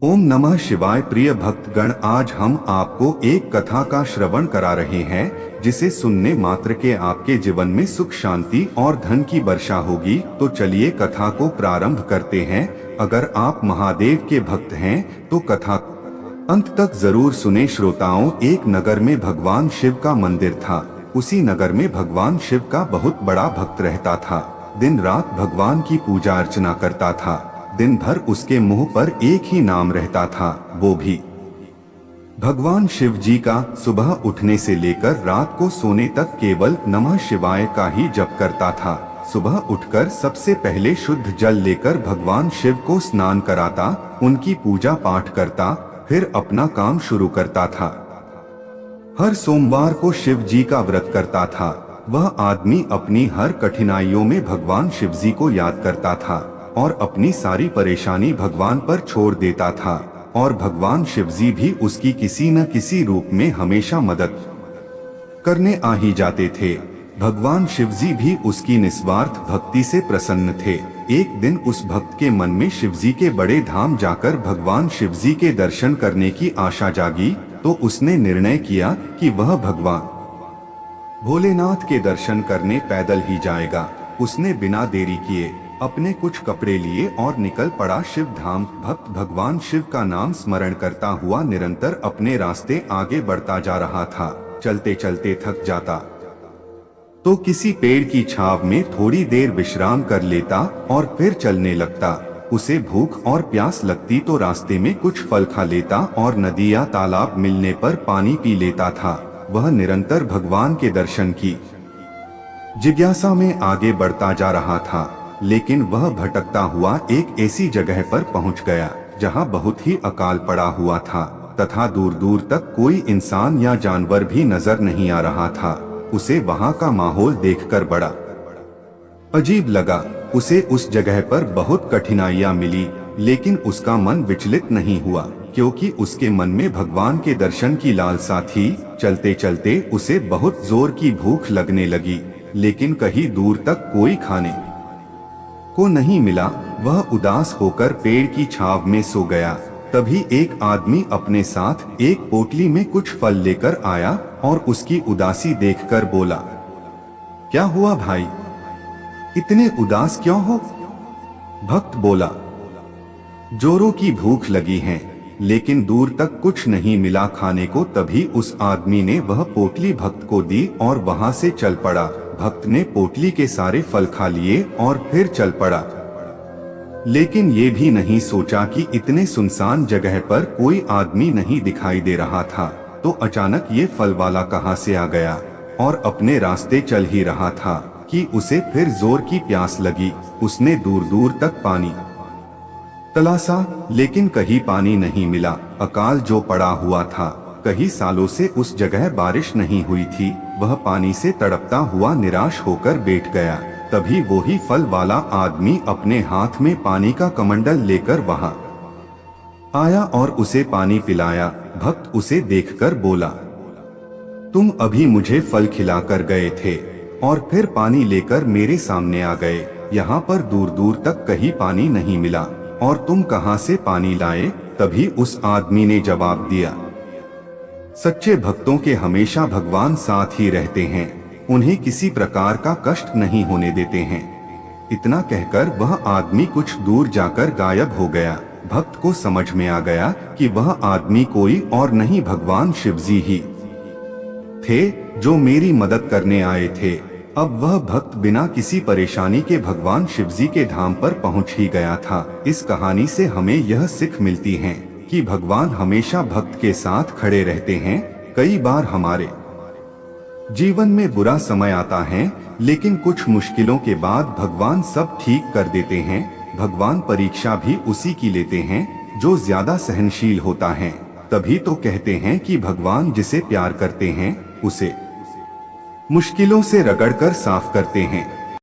ओम नमः शिवाय। प्रिय भक्तगण, आज हम आपको एक कथा का श्रवण करा रहे हैं जिसे सुनने मात्र के आपके जीवन में सुख, शांति और धन की वर्षा होगी। तो चलिए कथा को प्रारंभ करते हैं। अगर आप महादेव के भक्त हैं तो कथा अंत तक जरूर सुने। श्रोताओं, एक नगर में भगवान शिव का मंदिर था। उसी नगर में भगवान शिव का बहुत बड़ा भक्त रहता था। दिन रात भगवान की पूजा अर्चना करता था। दिन भर उसके मुंह पर एक ही नाम रहता था, वो भी भगवान शिव जी का। सुबह उठने से लेकर रात को सोने तक केवल नमः शिवाय का ही जप करता था। सुबह उठकर सबसे पहले शुद्ध जल लेकर भगवान शिव को स्नान कराता, उनकी पूजा पाठ करता, फिर अपना काम शुरू करता था। हर सोमवार को शिव जी का व्रत करता था। वह आदमी अपनी हर कठिनाइयों में भगवान शिव जी को याद करता था और अपनी सारी परेशानी भगवान पर छोड़ देता था। और भगवान शिव जी भी उसकी किसी न किसी रूप में हमेशा मदद करने आ ही जाते थे। भगवान शिव जी भी उसकी निस्वार्थ भक्ति से प्रसन्न थे। एक दिन उस भक्त के मन में शिव जी के बड़े धाम जाकर भगवान शिव जी के दर्शन करने की आशा जागी। तो उसने निर्णय किया कि वह भगवान भोलेनाथ के दर्शन करने पैदल ही जाएगा। उसने बिना देरी किए अपने कुछ कपड़े लिए और निकल पड़ा शिव धाम। भक्त भगवान शिव का नाम स्मरण करता हुआ निरंतर अपने रास्ते आगे बढ़ता जा रहा था। चलते चलते थक जाता तो किसी पेड़ की छांव में थोड़ी देर विश्राम कर लेता और फिर चलने लगता। उसे भूख और प्यास लगती तो रास्ते में कुछ फल खा लेता और नदी या तालाब मिलने पर पानी पी लेता था। वह निरंतर भगवान के दर्शन की जिज्ञासा में आगे बढ़ता जा रहा था, लेकिन वह भटकता हुआ एक ऐसी जगह पर पहुंच गया जहां बहुत ही अकाल पड़ा हुआ था तथा दूर दूर तक कोई इंसान या जानवर भी नजर नहीं आ रहा था। उसे वहां का माहौल देखकर बड़ा अजीब लगा। उसे उस जगह पर बहुत कठिनाइयां मिली, लेकिन उसका मन विचलित नहीं हुआ, क्योंकि उसके मन में भगवान के दर्शन की लालसा थी। चलते चलते उसे बहुत जोर की भूख लगने लगी, लेकिन कहीं दूर तक कोई खाने को नहीं मिला। वह उदास होकर पेड़ की छांव में सो गया। तभी एक आदमी अपने साथ एक पोटली में कुछ फल लेकर आया और उसकी उदासी देखकर बोला, क्या हुआ भाई, इतने उदास क्यों हो? भक्त बोला, जोरों की भूख लगी है, लेकिन दूर तक कुछ नहीं मिला खाने को। तभी उस आदमी ने वह पोटली भक्त को दी और वहां से चल पड़ा। भक्त ने पोटली के सारे फल खा लिए और फिर चल पड़ा, लेकिन ये भी नहीं सोचा कि इतने सुनसान जगह पर कोई आदमी नहीं दिखाई दे रहा था। तो अचानक ये फल वाला कहां से आ गया और अपने रास्ते चल ही रहा था कि उसे फिर जोर की प्यास लगी। उसने दूर दूर तक पानी तलाशा, लेकिन कहीं पानी नहीं मिला। अकाल जो पड़ा हुआ था, कई सालों से उस जगह बारिश नहीं हुई थी। वह पानी से तड़पता हुआ निराश होकर बैठ गया। तभी वही फल वाला आदमी अपने हाथ में पानी का कमंडल लेकर वहां आया और उसे पानी पिलाया। भक्त उसे देखकर बोला, तुम अभी मुझे फल खिलाकर गए थे और फिर पानी लेकर मेरे सामने आ गए। यहाँ पर दूर दूर तक कहीं पानी नहीं मिला और तुम कहां से पानी लाए? तभी उस आदमी ने जवाब दिया, सच्चे भक्तों के हमेशा भगवान साथ ही रहते हैं, उन्हें किसी प्रकार का कष्ट नहीं होने देते हैं। इतना कहकर वह आदमी कुछ दूर जाकर गायब हो गया। भक्त को समझ में आ गया कि वह आदमी कोई और नहीं, भगवान शिव जी ही थे जो मेरी मदद करने आए थे। अब वह भक्त बिना किसी परेशानी के भगवान शिव जी के धाम पर पहुंच ही गया था। इस कहानी से हमें यह सीख मिलती है कि भगवान हमेशा भक्त के साथ खड़े रहते हैं। कई बार हमारे जीवन में बुरा समय आता है, लेकिन कुछ मुश्किलों के बाद भगवान सब ठीक कर देते हैं। भगवान परीक्षा भी उसी की लेते हैं जो ज्यादा सहनशील होता है। तभी तो कहते हैं कि भगवान जिसे प्यार करते हैं उसे मुश्किलों से रगड़कर साफ करते हैं।